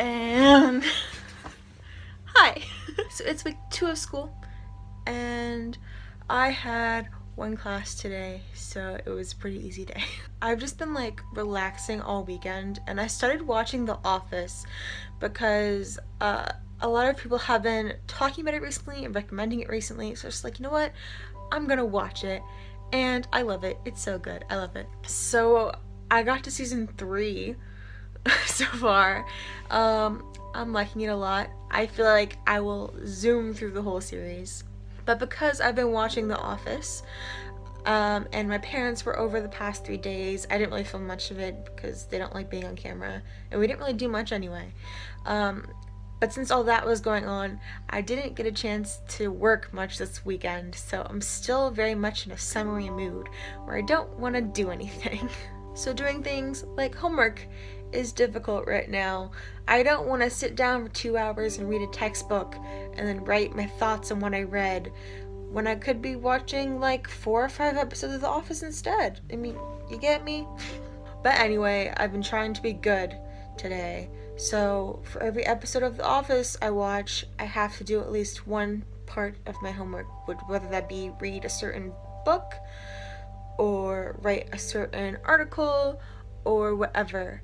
And hi. So it's week 2 of school, and I had one class today, so it was a pretty easy day. I've just been like relaxing all weekend, and I started watching The Office because a lot of people have been talking about it recently and recommending it recently, so it's like, you know what, I'm gonna watch it. And I love it. It's so good. I love it. So I got to season 3 so far. I'm liking it a lot. I feel like I will zoom through the whole series. But because I've been watching The Office, and my parents were over the past 3 days, I didn't really film much of it because they don't like being on camera, and we didn't really do much anyway. But since all that was going on, I didn't get a chance to work much this weekend, so I'm still very much in a summery mood where I don't want to do anything. So doing things like homework is difficult right now. I don't want to sit down for 2 hours and read a textbook and then write my thoughts on what I read when I could be watching like 4 or 5 episodes of The Office instead. I mean, you get me? But anyway, I've been trying to be good today. So for every episode of The Office I watch, I have to do at least one part of my homework, whether that be read a certain book or write a certain article or whatever.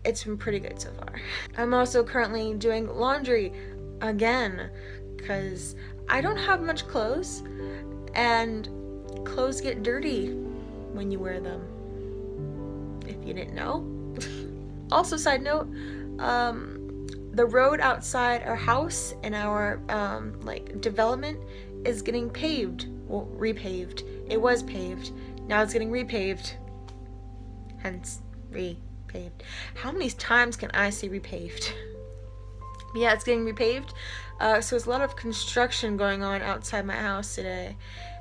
It's been pretty good so far. I'm also currently doing laundry again because I don't have much clothes, and clothes get dirty when you wear them, if you didn't know. Also, side note, the road outside our house and our development is getting paved. Well, repaved. It was paved. Now it's getting repaved. Hence, repaved. How many times can I say repaved? Yeah, it's getting repaved. So there's a lot of construction going on outside my house today,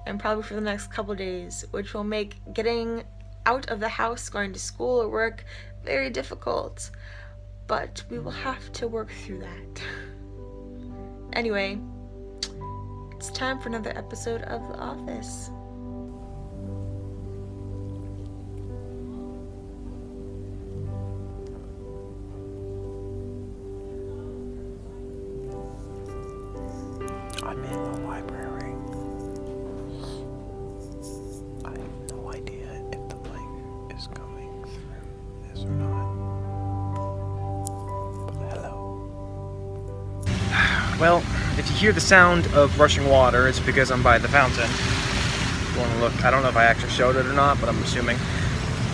and probably for the next couple days, which will make getting out of the house, going to school or work, very difficult. But we will have to work through that. Anyway, it's time for another episode of The Office. I'm in the library. I have no idea if the mic is going through this or not. But hello. Well, if you hear the sound of rushing water, it's because I'm by the fountain. If you want to look, I don't know if I actually showed it or not, but I'm assuming.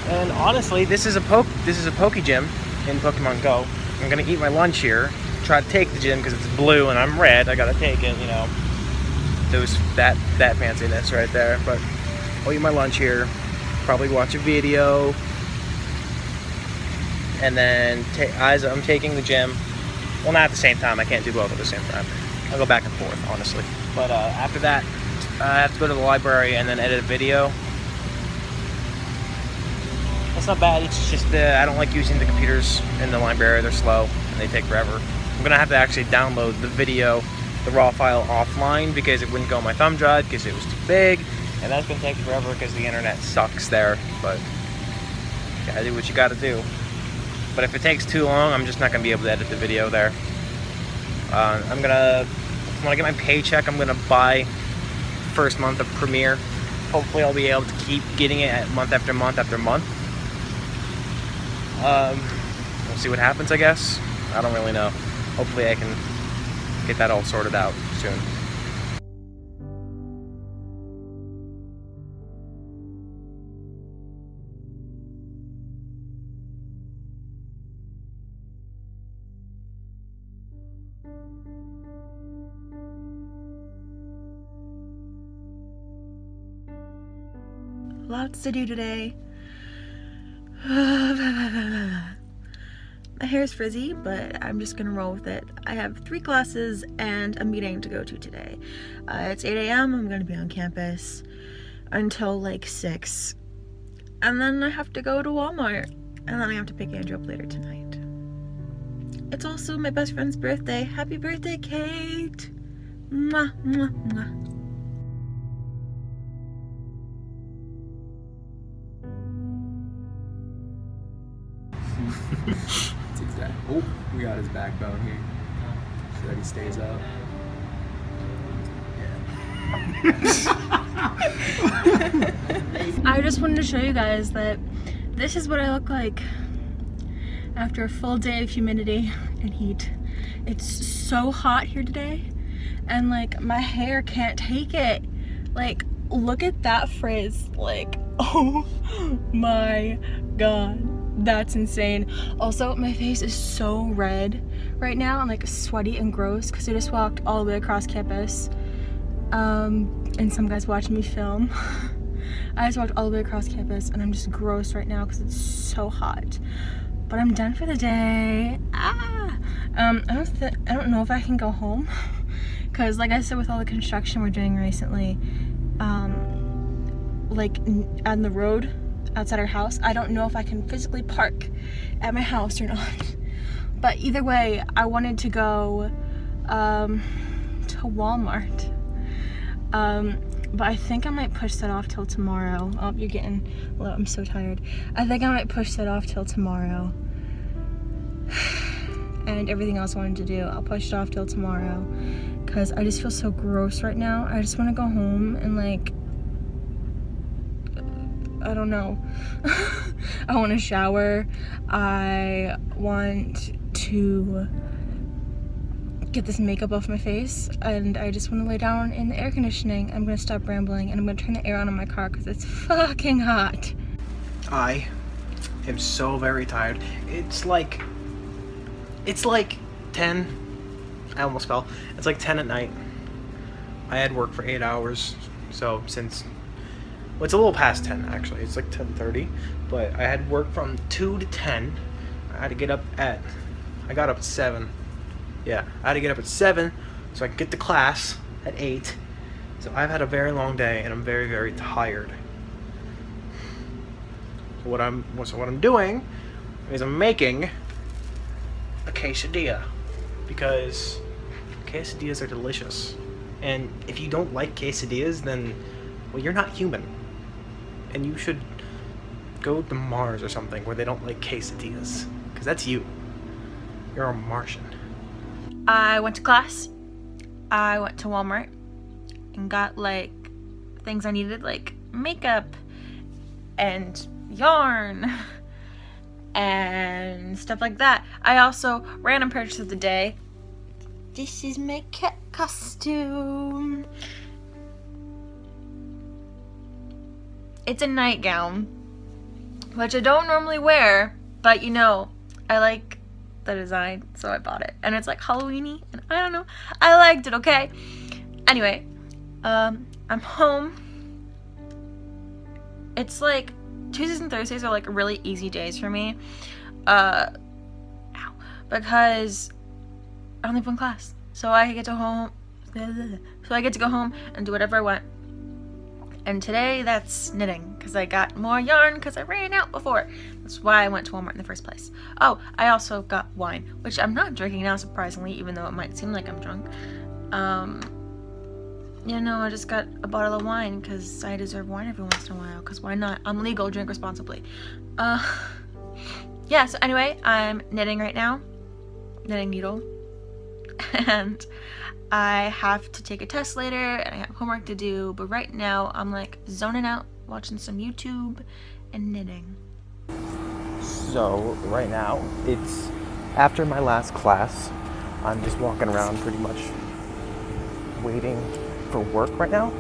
And honestly, this is a Poke Gym in Pokemon Go. I'm gonna eat my lunch here. Try to take the gym because it's blue and I'm red. I gotta take it, you know. That fanciness right there. But I'll eat my lunch here. Probably watch a video. And then as I'm taking the gym. Well, not at the same time. I can't do both at the same time. I'll go back and forth, honestly. But after that, I have to go to the library and then edit a video. It's not bad. It's just I don't like using the computers in the library. They're slow and they take forever. I'm gonna have to actually download the video, the raw file offline because it wouldn't go on my thumb drive because it was too big, and that's gonna take forever because the internet sucks there. But you gotta do what you gotta do. But if it takes too long, I'm just not gonna be able to edit the video there. When I get my paycheck, I'm gonna buy first month of Premiere. Hopefully, I'll be able to keep getting it month after month after month. We'll see what happens, I guess. I don't really know. Hopefully I can get that all sorted out soon. Lots to do today. My hair's frizzy, but I'm just gonna roll with it. I have 3 classes and a meeting to go to today. It's 8 a.m. I'm gonna be on campus until like 6. And then I have to go to Walmart. And then I have to pick Andrew up later tonight. It's also my best friend's birthday. Happy birthday, Kate! Mwah, mwah, mwah. That's exactly. Oh, we We got his backbone here so that he stays up. I just wanted to show you guys that this is what I look like after a full day of humidity and heat. It's so hot here today, and like my hair can't take it. Like, look at that frizz. Like, oh my god, that's insane. Also, my face is so red right now. I'm like sweaty and gross because I just walked all the way across campus. And some guys watching me film. I just walked all the way across campus and I'm just gross right now because it's so hot. But I'm done for the day. I don't know if I can go home because, like I said, with all the construction we're doing recently, like on the road outside our house, I don't know if I can physically park at my house or not. But either way, I wanted to go to Walmart. But I think I might push that off till tomorrow. Oh, you're getting low. I'm so tired. I think I might push that off till tomorrow. And everything else I wanted to do, I'll push it off till tomorrow. Because I just feel so gross right now. I just want to go home and, like, I don't know. I want to shower. I want to get this makeup off my face, and I just want to lay down in the air conditioning. I'm gonna stop rambling and I'm gonna turn the air on in my car because it's fucking hot. I am so very tired. It's like 10. I almost fell. It's like 10 at night. I had work for 8 hours, so since, well, it's a little past 10 actually. It's like 10:30, but I had work from 2 to 10. I had to get up at, I got up at 7. Yeah, I had to get up at 7 so I could get to class at 8. So I've had a very long day and I'm very, very tired. So what I'm doing is I'm making a quesadilla because quesadillas are delicious. And if you don't like quesadillas, then, well, you're not human. And you should go to Mars or something where they don't like quesadillas, because that's you. You're a Martian. I went to class. I went to Walmart and got like things I needed, like makeup and yarn and stuff like that. I also, random purchase of the day, this is my cat costume. It's a nightgown, which I don't normally wear, but you know, I like the design, so I bought it. And it's like Halloween-y, and I don't know, I liked it, okay? Anyway, I'm home. It's like Tuesdays and Thursdays are like really easy days for me, because I only have one class, so I get to go home and do whatever I want. And today that's knitting, because I got more yarn because I ran out before. That's why I went to Walmart in the first place. Oh, I also got wine, which I'm not drinking now, surprisingly, even though it might seem like I'm drunk. You know, I just got a bottle of wine because I deserve wine every once in a while, because why not? I'm legal, drink responsibly. Yeah, so anyway, I'm knitting right now. Knitting needle. And I have to take a test later and I have homework to do, but right now I'm like zoning out, watching some YouTube and knitting. So right now it's after my last class. I'm just walking around pretty much waiting for work right now.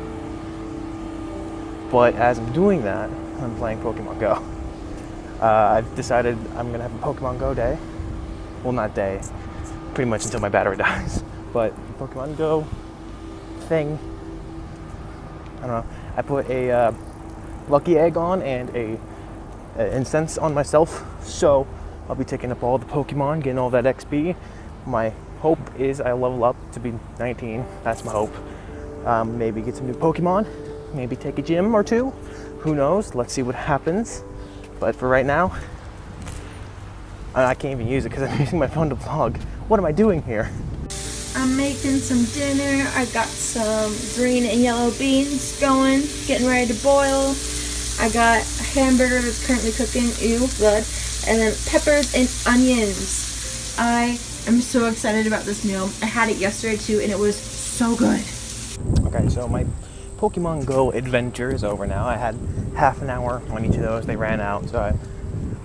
But as I'm doing that, I'm playing Pokemon Go. I've decided I'm gonna have a Pokemon Go day. Well, not day, pretty much until my battery dies. But Pokemon Go thing, I don't know. I put a lucky egg on and a incense on myself, so I'll be taking up all the Pokemon, getting all that XP. My hope is I level up to be 19. That's my hope. Maybe get some new Pokemon. Maybe take a gym or two. Who knows? Let's see what happens. But for right now, I can't even use it because I'm using my phone to vlog. What am I doing here? I'm making some dinner. I got some green and yellow beans going, getting ready to boil. I got a hamburger that's currently cooking, ew, blood, and then peppers and onions. I I'm so excited about this meal. I had it yesterday too, and it was so good. Okay, so my Pokemon Go adventure is over now. I had half an hour on each of those. They ran out, so I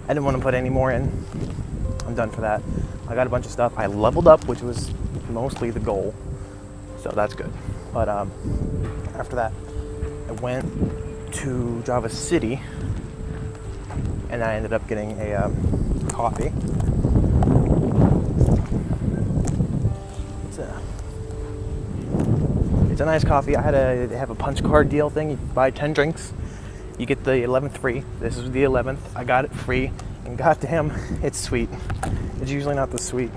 didn't want to put any more in. I'm done for that. I got a bunch of stuff. I leveled up, which was mostly the goal, so that's good. But after that, I went to Java City, and I ended up getting a coffee. It's a nice coffee. They have a punch card deal thing. You buy 10 drinks, you get the 11th free. This is the 11th. I got it free, and goddamn, it's sweet. It's usually not this sweet.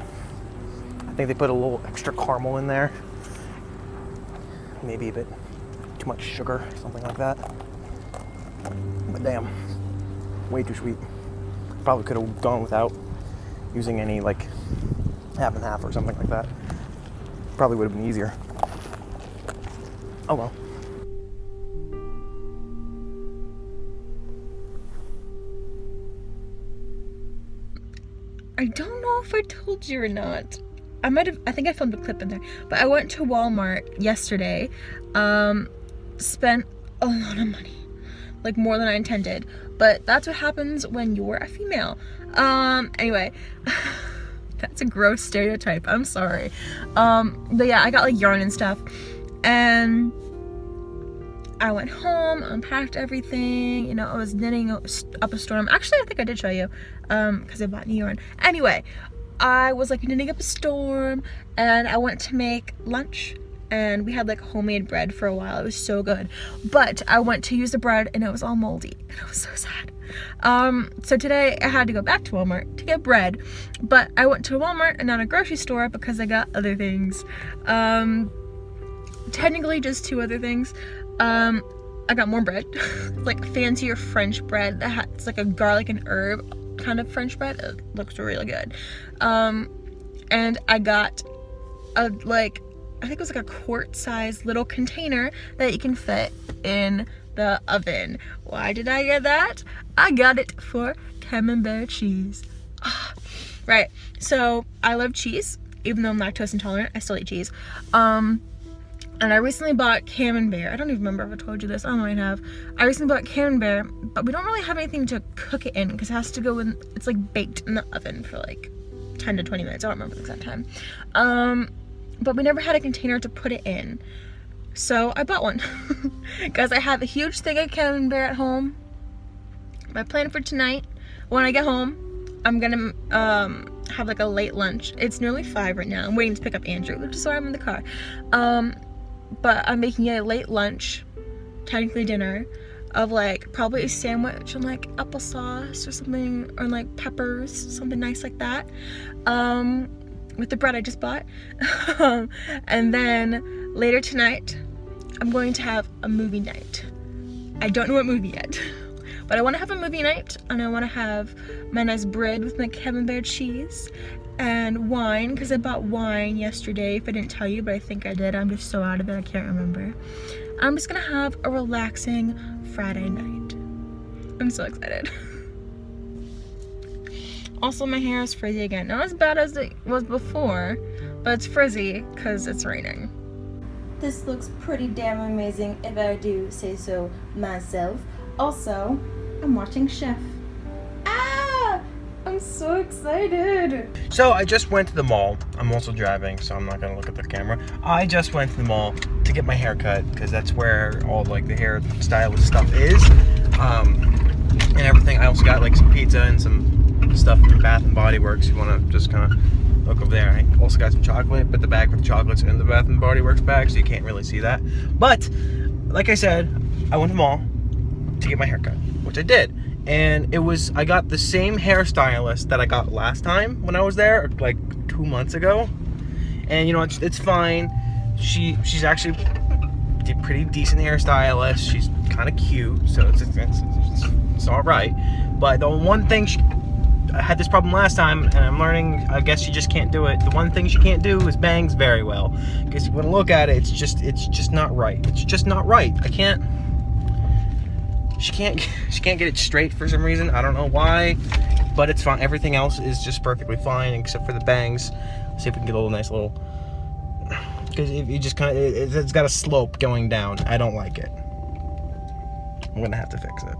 I think they put a little extra caramel in there. Maybe a bit too much sugar, something like that. But damn, way too sweet. Probably could have gone without using any like half and half or something like that. Probably would have been easier. Oh well. I don't know if I told you or not. I think I filmed a clip in there, but I went to Walmart yesterday, spent a lot of money, like more than I intended, but that's what happens when you're a female. Anyway, that's a gross stereotype, I'm sorry. But yeah, I got like yarn and stuff, and I went home, unpacked everything, you know, I was knitting up a storm. Actually, I think I did show you, because I bought new yarn. Anyway, I was like knitting up a storm, and I went to make lunch, and we had like homemade bread for a while. It was so good, but I went to use the bread and it was all moldy, and it was so sad. So today I had to go back to Walmart to get bread, but I went to Walmart and not a grocery store because I got other things. Technically just 2 other things. I got more bread, like fancier French bread that has like a garlic and herb kind of French bread. It looks really good. And I got I think it was like a quart-sized little container that you can fit in the oven. Why did I get that? I got it for camembert cheese. Right, so I love cheese, even though I'm lactose intolerant, I still eat cheese. And I recently bought camembert. I don't even remember if I told you this. I might have. I recently bought camembert, but we don't really have anything to cook it in because it has to go in, it's like baked in the oven for like 10 to 20 minutes. I don't remember the exact time. But we never had a container to put it in. So I bought one because I have a huge thing of camembert at home. My plan for tonight, when I get home, I'm gonna have like a late lunch. It's nearly 5 right now. I'm waiting to pick up Andrew, which is why I'm in the car. But I'm making a late lunch, technically dinner, of like probably a sandwich and like applesauce or something, or like peppers, something nice like that, with the bread I just bought. And then later tonight, I'm going to have a movie night. I don't know what movie yet, but I want to have a movie night, and I want to have my nice bread with my camembert cheese and wine, because I bought wine yesterday, if I didn't tell you, but I think I did. I'm just so out of it, I can't remember. I'm just gonna have a relaxing Friday night. I'm so excited. Also, my hair is frizzy again. Not as bad as it was before, but it's frizzy because it's raining. This looks pretty damn amazing, if I do say so myself. Also, I'm watching Chef. I'm so excited. So I just went to the mall. I'm also driving, so I'm not gonna look at the camera. I just went to the mall to get my hair cut because that's where all like the hair stylist stuff is, and everything. I also got like some pizza and some stuff from Bath and Body Works. You want to just kind of look over there. I also got some chocolate, but the bag with the chocolate's in the Bath and Body Works bag, so you can't really see that. But like I said, I went to the mall to get my hair cut, which I did. And I got the same hairstylist that I got last time when I was there, like 2 months ago. And you know, it's fine. She's actually a pretty decent hairstylist. She's kind of cute, so it's all right. But the one thing I had this problem last time, and I'm learning. I guess she just can't do it. The one thing she can't do is bangs very well. Because when I look at it, it's just not right. It's just not right. She can't get it straight for some reason. I don't know why, but it's fine. Everything else is just perfectly fine except for the bangs. See if we can get a little nice little, because if you just kind of, it's got a slope going down. I don't like it. I'm gonna have to fix it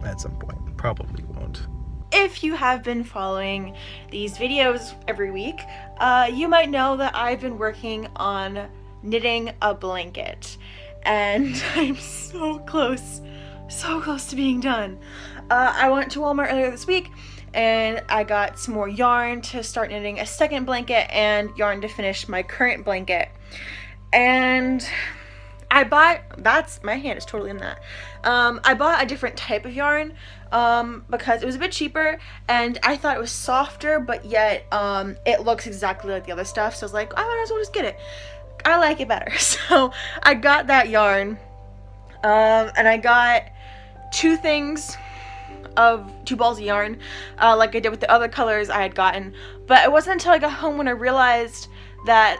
at some point. Probably won't. If you have been following these videos every week, you might know that I've been working on knitting a blanket, and I'm so close to being done. I went to Walmart earlier this week and I got some more yarn to start knitting a second blanket and yarn to finish my current blanket. And I bought, my hand is totally in that. I bought a different type of yarn because it was a bit cheaper and I thought it was softer, but yet it looks exactly like the other stuff. So I was like, I might as well just get it. I like it better. So I got that yarn and I got two balls of yarn like I did with the other colors I had gotten. But it wasn't until I got home when I realized that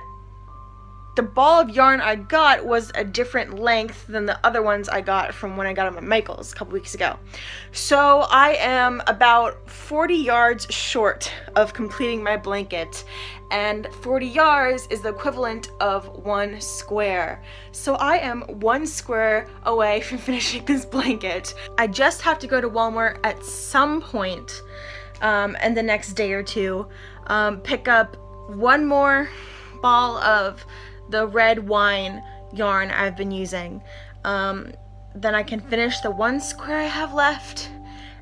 the ball of yarn I got was a different length than the other ones I got from when I got them at Michael's a couple weeks ago. So I am about 40 yards short of completing my blanket, and 40 yards is the equivalent of 1 square. So I am 1 square away from finishing this blanket. I just have to go to Walmart at some point in the next day or two, pick up one more ball of the red wine yarn I've been using. Then I can finish the 1 square I have left,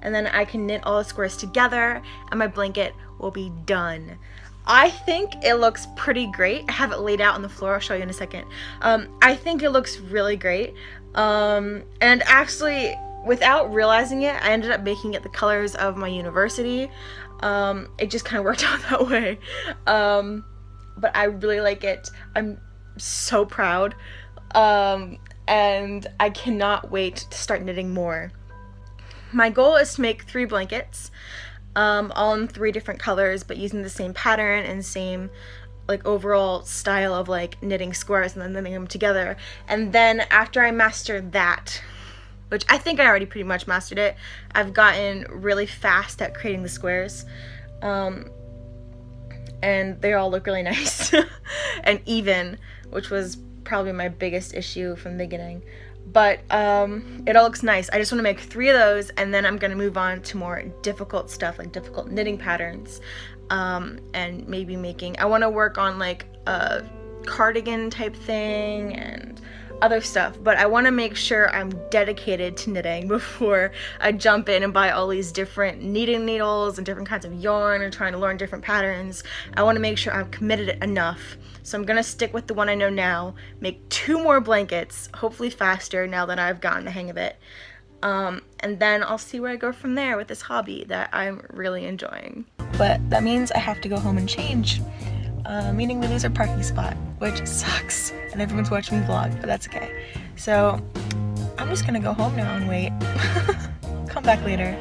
and then I can knit all the squares together and my blanket will be done. I think it looks pretty great. I have it laid out on the floor. I'll show you in a second. I think it looks really great. And actually, without realizing it, I ended up making it the colors of my university. It just kind of worked out that way. But I really like it. I'm so proud. And I cannot wait to start knitting more. My goal is to make 3 blankets, all in 3 different colors, but using the same pattern and same like overall style of like knitting squares and then knitting them together. And then after I master that, which I think I already pretty much mastered it, I've gotten really fast at creating the squares. And they all look really nice and even, which was probably my biggest issue from the beginning. But it all looks nice. I just want to make 3 of those, and then I'm going to move on to more difficult stuff, like difficult knitting patterns, and maybe I want to work on like a cardigan type thing and other stuff, but I want to make sure I'm dedicated to knitting before I jump in and buy all these different knitting needles and different kinds of yarn and trying to learn different patterns. I want to make sure I'm committed enough. So I'm gonna stick with the one I know now, make 2 more blankets, hopefully faster now that I've gotten the hang of it. And then I'll see where I go from there with this hobby that I'm really enjoying. But that means I have to go home and change. Meaning we lose our parking spot, which sucks, and everyone's watching me vlog, but that's okay. So I'm just gonna go home now and wait. Come back later.